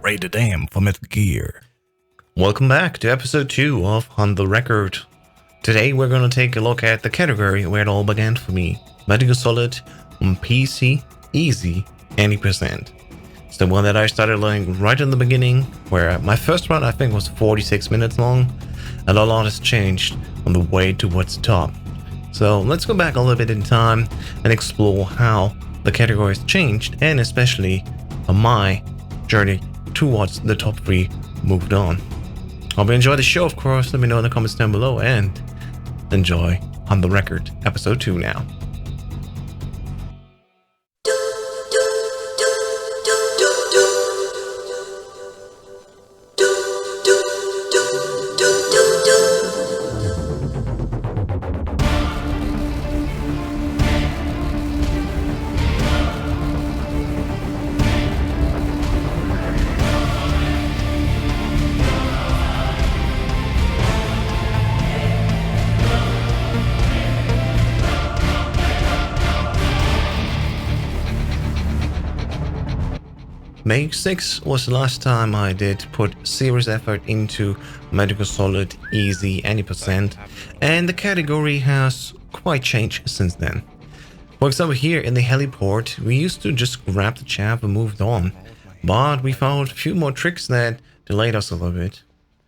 rated M for Metal Gear. Welcome back to episode 2 of On the Record. Today we're going to take a look at the category where it all began for me. Metal Gear Solid on PC, easy, 80%. It's the one that I started learning right in the beginning, where my first run I think was 46 minutes long, and a lot has changed on the way towards the top. So let's go back a little bit in time and explore how the category has changed, and especially my journey towards the top 3 moved on. Hope you enjoy the show, of course. Let me know in the comments down below, and enjoy On the Record episode 2 now. May 6 was the last time I did put serious effort into Metal Gear Solid Easy 80%, and the category has quite changed since then. For example, here in the heliport, we used to just grab the chaff and moved on, but we found a few more tricks that delayed us a little bit.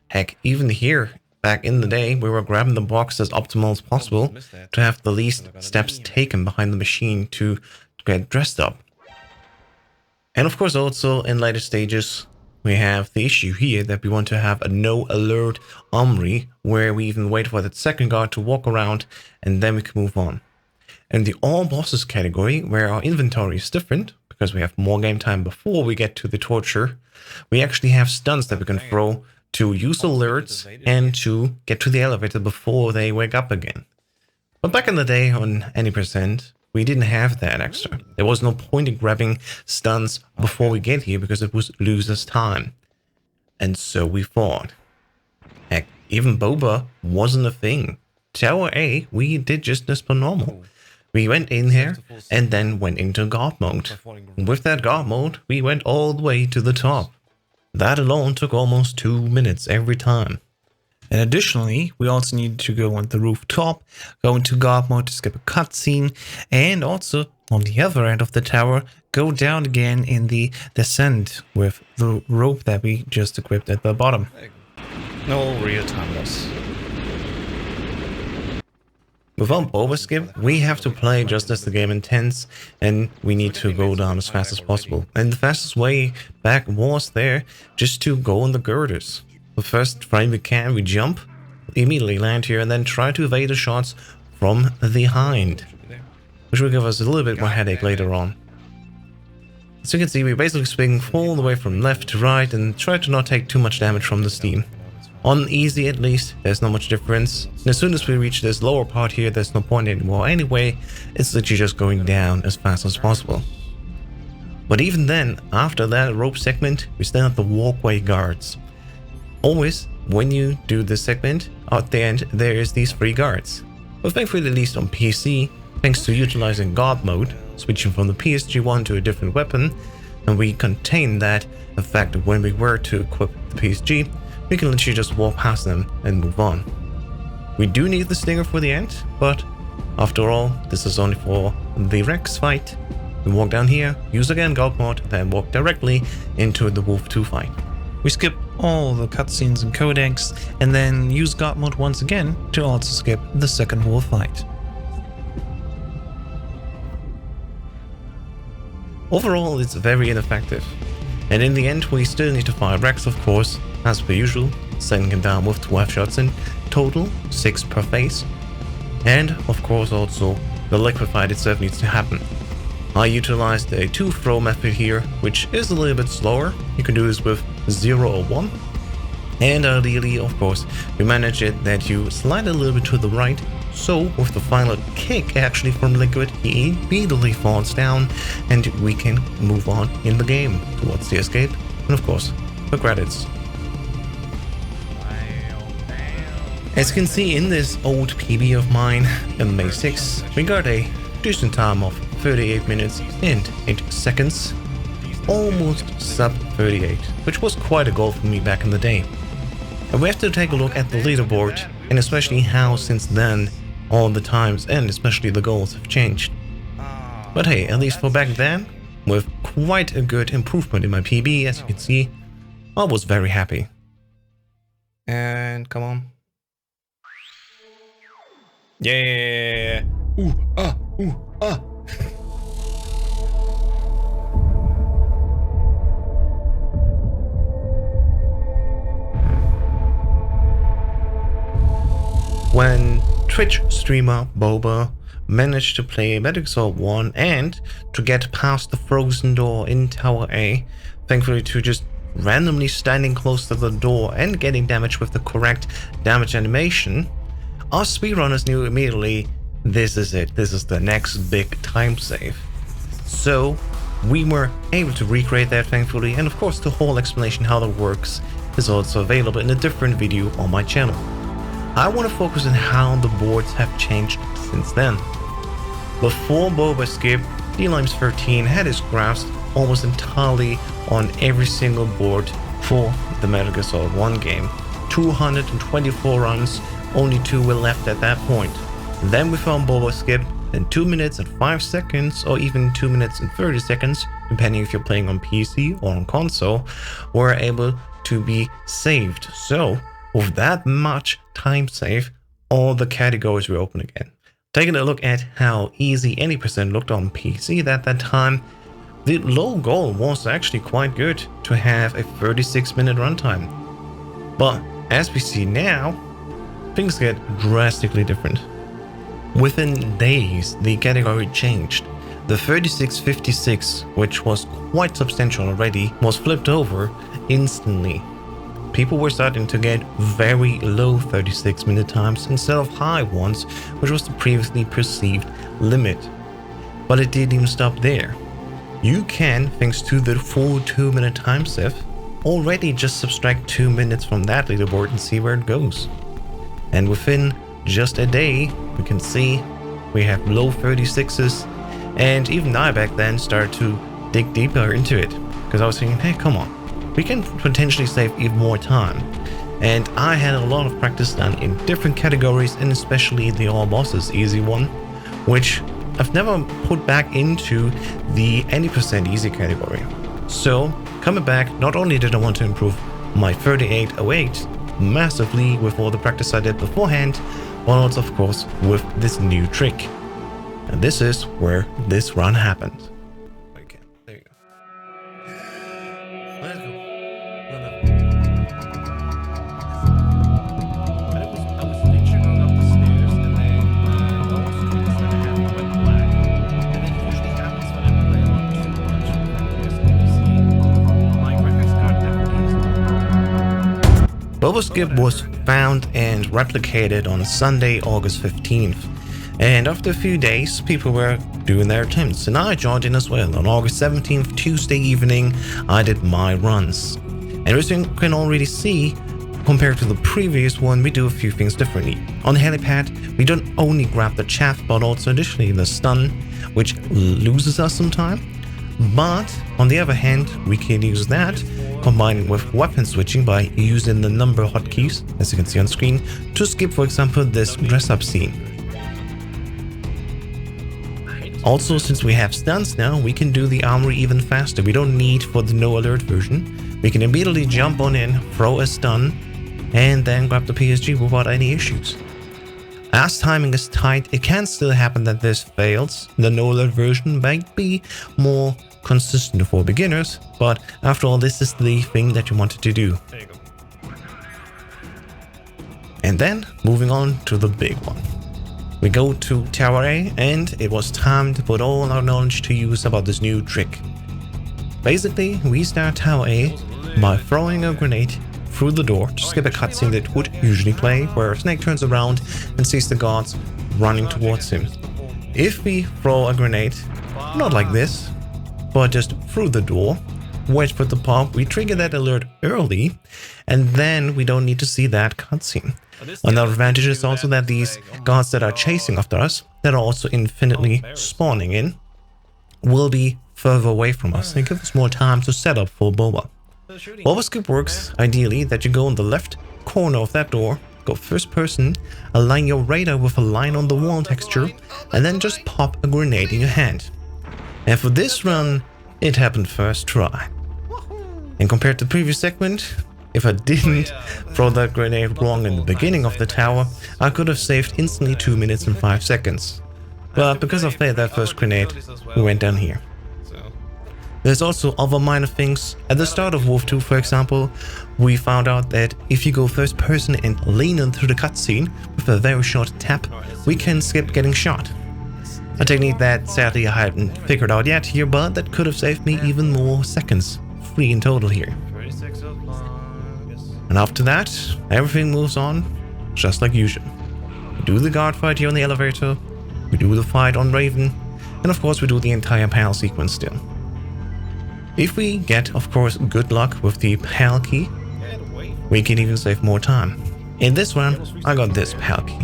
Heck, even here, back in the day, we were grabbing the box as optimal as possible to have the least steps taken behind the machine to get dressed up. And of course, also in later stages, we have the issue here that we want to have a no alert armory, where we even wait for that second guard to walk around and then we can move on. In the all bosses category, where our inventory is different, because we have more game time before we get to the torture, we actually have stunts that we can throw to use alerts and to get to the elevator before they wake up again. But back in the day on 80%, we didn't have that extra. There was no point in grabbing stunts before we get here because it would lose us time. And so we fought. Heck, even Boba wasn't a thing. Tower A, we did just as per normal. We went in here and then went into guard mode. With that guard mode, we went all the way to the top. That alone took almost 2 minutes every time. And additionally, we also need to go on the rooftop, go into guard mode to skip a cutscene, and also on the other end of the tower, go down again in the descent with the rope that we just equipped at the bottom. No real time loss. Without Boba skip, we have to play just as the game intends, and we need to go down as fast as possible. And the fastest way back was there, just to go on the girders. The first frame we can, we jump, immediately land here, and then try to evade the shots from behind, which will give us a little bit more headache later on. As you can see, we basically swing all the way from left to right and try to not take too much damage from the steam. On easy at least, there's not much difference, and as soon as we reach this lower part here, there's no point anymore anyway, it's literally just going down as fast as possible. But even then, after that rope segment, we still have the walkway guards. Always, when you do this segment, at the end there is these 3 guards. But thankfully, at least on PC, thanks to utilizing guard mode, switching from the PSG-1 to a different weapon, and we contain that effect when we were to equip the PSG, we can literally just walk past them and move on. We do need the Stinger for the end, but after all, this is only for the Rex fight. We walk down here, use again guard mode, then walk directly into the Wolf 2 fight. We skip all the cutscenes and codecs, and then use guard mode once again to also skip the second wolf fight. Overall, it's very ineffective, and in the end we still need to fire Rex, of course, as per usual, sending him down with 12 shots in total, 6 per phase, and of course also the liquid fight itself needs to happen. I utilized a 2-throw method here, which is a little bit slower. You can do this with 0 or 1. And ideally, of course, we manage it that you slide a little bit to the right. So with the final kick actually from Liquid, he immediately falls down and we can move on in the game towards the escape. And of course, the credits. As you can see in this old PB of mine, in May 6, we got a decent time of 38 minutes and 8 seconds. almost sub 38, which was quite a goal for me back in the day. And we have to take a look at the leaderboard, and especially how since then all the times and especially the goals have changed. But hey, at least for back then, with quite a good improvement in my PB, as you can see, I was very happy. And come on. Yeah. Ooh. When Twitch streamer Boba managed to play Metal Gear Solid 1 and to get past the frozen door in Tower A, thankfully to just randomly standing close to the door and getting damage with the correct damage animation, us speedrunners knew immediately this is it, this is the next big time save. So we were able to recreate that thankfully, and of course the whole explanation how that works is also available in a different video on my channel. I want to focus on how the boards have changed since then. Before Boba Skip, D-Limes 13 had his grasp almost entirely on every single board for the Metal Gear Solid 1 game. 224 runs, only 2 were left at that point. Then we found Boba Skip, and 2 minutes and 5 seconds, or even 2 minutes and 30 seconds, depending if you're playing on PC or on console, were able to be saved. So, with that much time save, all the categories were open again. Taking a look at how easy any percent looked on PC at that time, the low goal was actually quite good to have a 36-minute runtime. But as we see now, things get drastically different. Within days, the category changed. The 3656, which was quite substantial already, was flipped over instantly. People were starting to get very low 36-minute times instead of high ones, which was the previously perceived limit. But it didn't even stop there. You can, thanks to the full 2-minute time save, already just subtract 2 minutes from that leaderboard and see where it goes. And within just a day, we can see we have low 36s, and even I back then started to dig deeper into it, because I was thinking, hey, come on. We can potentially save even more time. And I had a lot of practice done in different categories, and especially the all bosses easy one, which I've never put back into the any percent easy category. So coming back, not only did I want to improve my 3808 massively with all the practice I did beforehand, but also of course with this new trick. And this is where this run happened. Okay, there you go. Let's go. I was literally going up the stairs, and then I also noticed that I had went black. And it usually happens when I play on too much. As you can see, my graphics card definitely is. Boba Skip was found and replicated on Sunday, August 15th. And after a few days, people were doing their attempts, and I joined in as well. On August 17th, Tuesday evening, I did my runs. And as you can already see, compared to the previous one, we do a few things differently. On the helipad, we don't only grab the chaff, but also additionally the stun, which loses us some time. But on the other hand, we can use that, combining with weapon switching by using the number hotkeys, as you can see on screen, to skip, for example, this dress-up scene. Also, since we have stuns now, we can do the armory even faster. We don't need for the no alert version. We can immediately jump on in, throw a stun, and then grab the PSG without any issues. As timing is tight, it can still happen that this fails. The no alert version might be more consistent for beginners, but after all, this is the thing that you wanted to do. There you go. And then, moving on to the big one. We go to Tower A, and it was time to put all our knowledge to use about this new trick. Basically, we start Tower A by throwing a grenade through the door to skip a cutscene that would usually play, where Snake turns around and sees the guards running towards him. If we throw a grenade, not like this, but just through the door, wait for the pop, we trigger that alert early, and then we don't need to see that cutscene. Another advantage is also that these guards that are chasing after us, that are also infinitely spawning in, will be further away from us and give us more time to set up for boba. Boba skip works ideally that you go on the left corner of that door, go first person, align your radar with a line on the wall texture, and then just pop a grenade in your hand. And for this run, it happened first try. And compared to the previous segment, if I didn't throw that grenade wrong in the beginning of the tower, I could have saved instantly 2 minutes and 5 seconds. But because I failed that first grenade, we went down here. There's also other minor things. At the start of Wolf 2, for example, we found out that if you go first person and lean into the cutscene with a very short tap, we can skip getting shot. A technique that sadly I haven't figured out yet here, but that could have saved me even more seconds. 3 in total here. And after that, everything moves on just like usual. We do the guard fight here on the elevator, we do the fight on Raven, and of course we do the entire panel sequence still. If we get, of course, good luck with the PAL key, we can even save more time. In this one, I got this PAL key.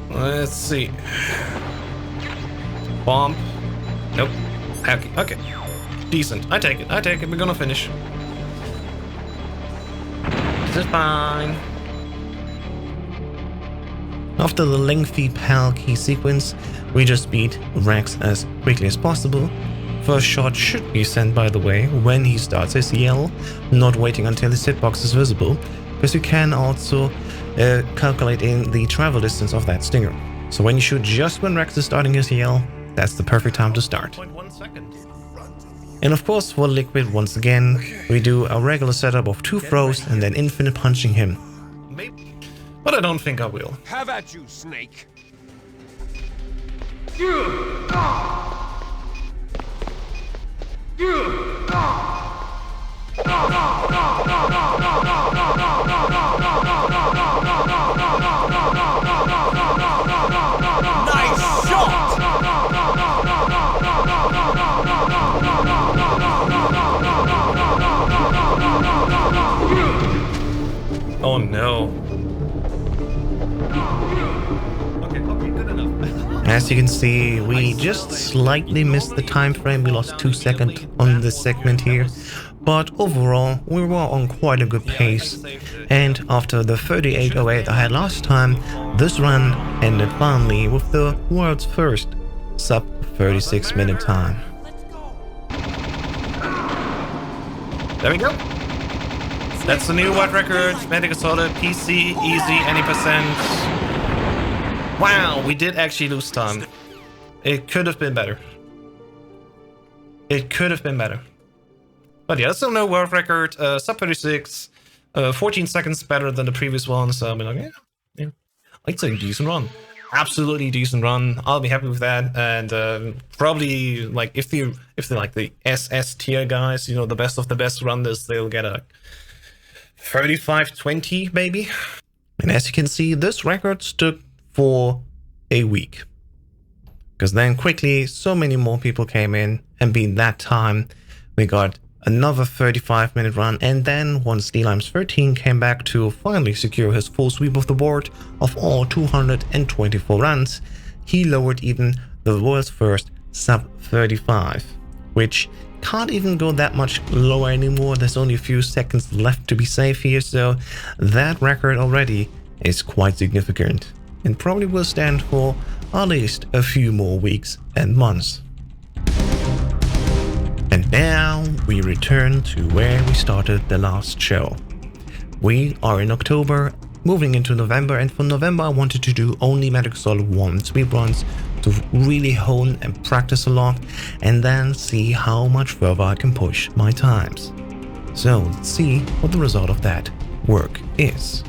Let's see. Bomb. Nope. PAL key. Okay. Decent. I take it. We're gonna finish. This is fine. After the lengthy PAL key sequence, we just beat Rex as quickly as possible. First shot should be sent, by the way, when he starts his yell, not waiting until his hitbox is visible, because you can also calculate in the travel distance of that stinger. So when you shoot just when Rex is starting his yell, that's the perfect time to start. 0.1 second. And of course for Liquid, once again, we do a regular setup of 2 throws and then infinite punching him. Maybe. But I don't think I will. Have at you, Snake! Nice shot! Oh no. Okay, good enough. As you can see, we just slightly missed the time frame. We lost 2 seconds on this segment here. But overall, we were on quite a good pace. And after the 38.08 I had last time, this run ended finally with the world's first sub 36 minute time. There we go. That's the new world record. Medical Solid, PC, easy, any percent. Wow, we did actually lose time. It could have been better. It could have been better. But yeah, still no world record. Sub 36, 14 seconds better than the previous one. So I'm like, yeah, it's a decent run. Absolutely decent run. I'll be happy with that. And probably like if they like the SS tier guys, you know, the best of the best runners, they'll get a 35-20 maybe. And as you can see, this record stood for a week. Because then quickly, so many more people came in, and being that time, we got another 35-minute run. And then once D-Limes 13 came back to finally secure his full sweep of the board of all 224 runs, he lowered even the world's first sub 35, which can't even go that much lower anymore. There's only a few seconds left to be safe here, so that record already is quite significant and probably will stand for at least a few more weeks and months. And now we return to where we started the last show. We are in October, moving into November, and for November I wanted to do only Metal Gear Solid 1 speedruns to really hone and practice a lot, and then see how much further I can push my times. So let's see what the result of that work is.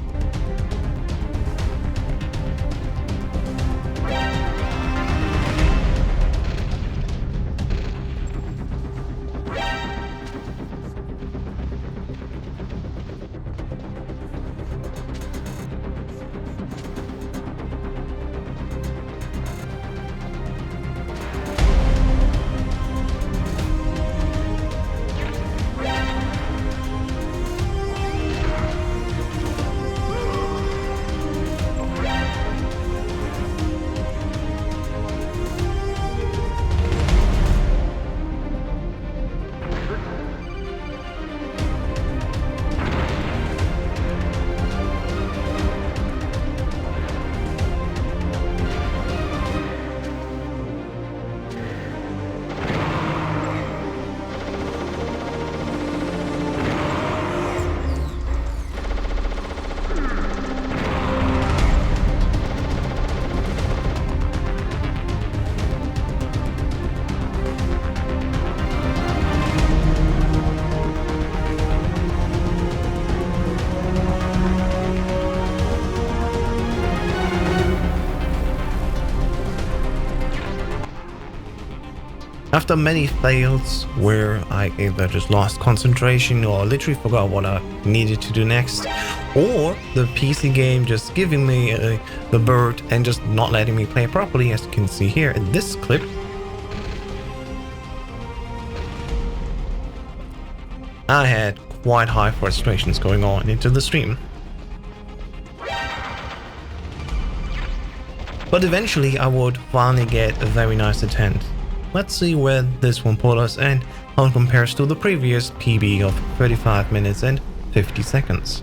After many fails where I either just lost concentration or literally forgot what I needed to do next, or the PC game just giving me the bird and just not letting me play properly, as you can see here in this clip, I had quite high frustrations going on into the stream. But eventually I would finally get a very nice attempt. Let's see where this one put us and how it compares to the previous PB of 35 minutes and 50 seconds.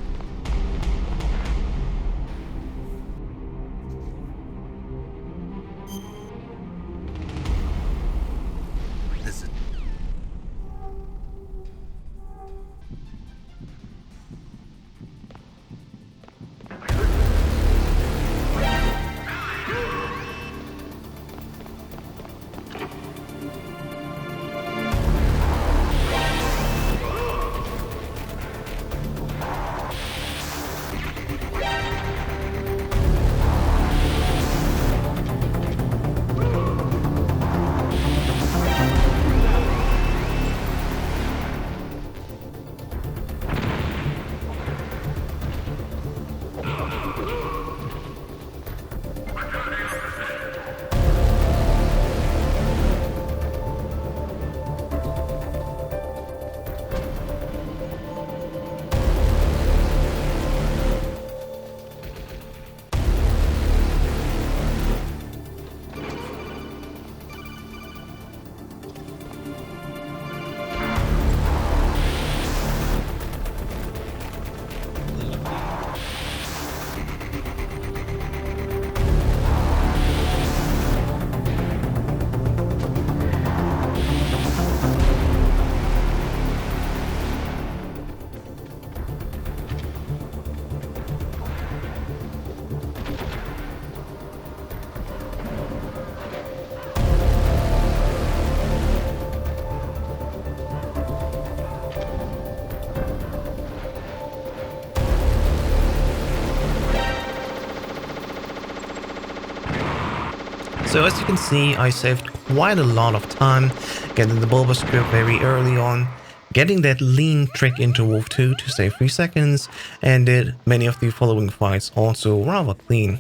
So as you can see, I saved quite a lot of time getting the Bulba script very early on, getting that lean trick into Wolf 2 to save 3 seconds, and did many of the following fights also rather clean.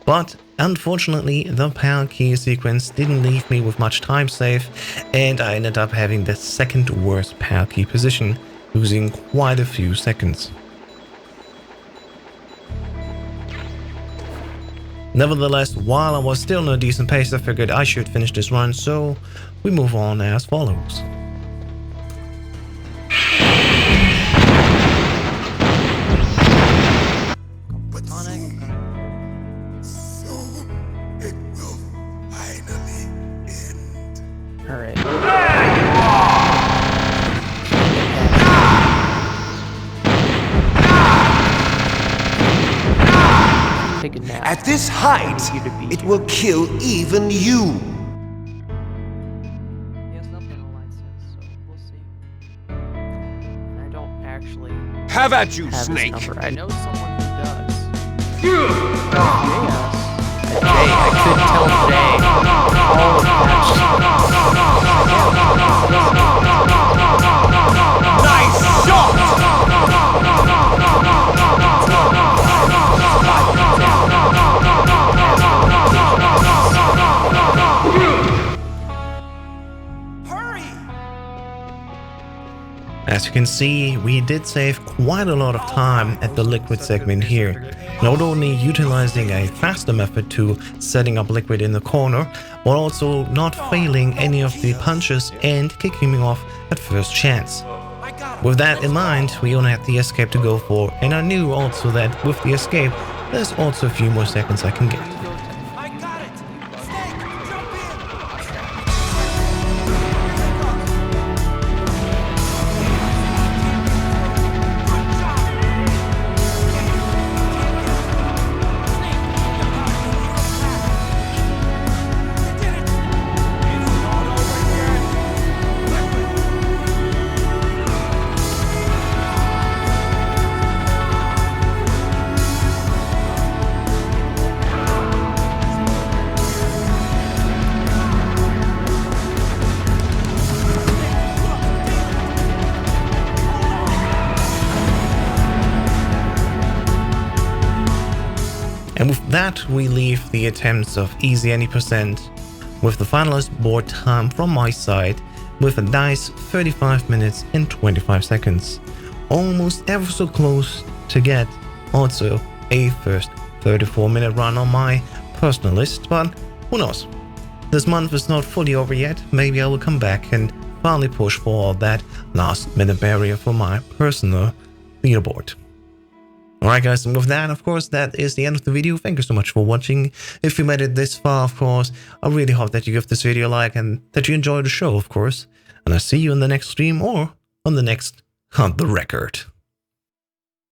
But unfortunately, the power key sequence didn't leave me with much time save, and I ended up having the second worst power key position, losing quite a few seconds. Nevertheless, while I was still in a decent pace, I figured I should finish this run, so we move on as follows. At this height, it will kill even you. He has nothing on license, so we'll see. I don't actually Have at you, have Snake. his number. I know someone who does. Jay, I could tell Jay all of that. Nice shot! As you can see, we did save quite a lot of time at the liquid segment here, not only utilizing a faster method to setting up liquid in the corner, but also not failing any of the punches and kicking me off at first chance. With that in mind, we only had the escape to go for, and I knew also that with the escape, there's also a few more seconds I can get. And with that, we leave the attempts of easy any percent with the finalist board time from my side with a nice 35 minutes and 25 seconds. Almost ever so close to get also a first 34-minute run on my personal list, but who knows? This month is not fully over yet. Maybe I will come back and finally push for that last minute barrier for my personal leaderboard. Alright guys, and with that, of course, that is the end of the video. Thank you so much for watching. If you made it this far, of course, I really hope that you give this video a like and that you enjoy the show, of course. And I'll see you in the next stream or on the next Hunt the Record.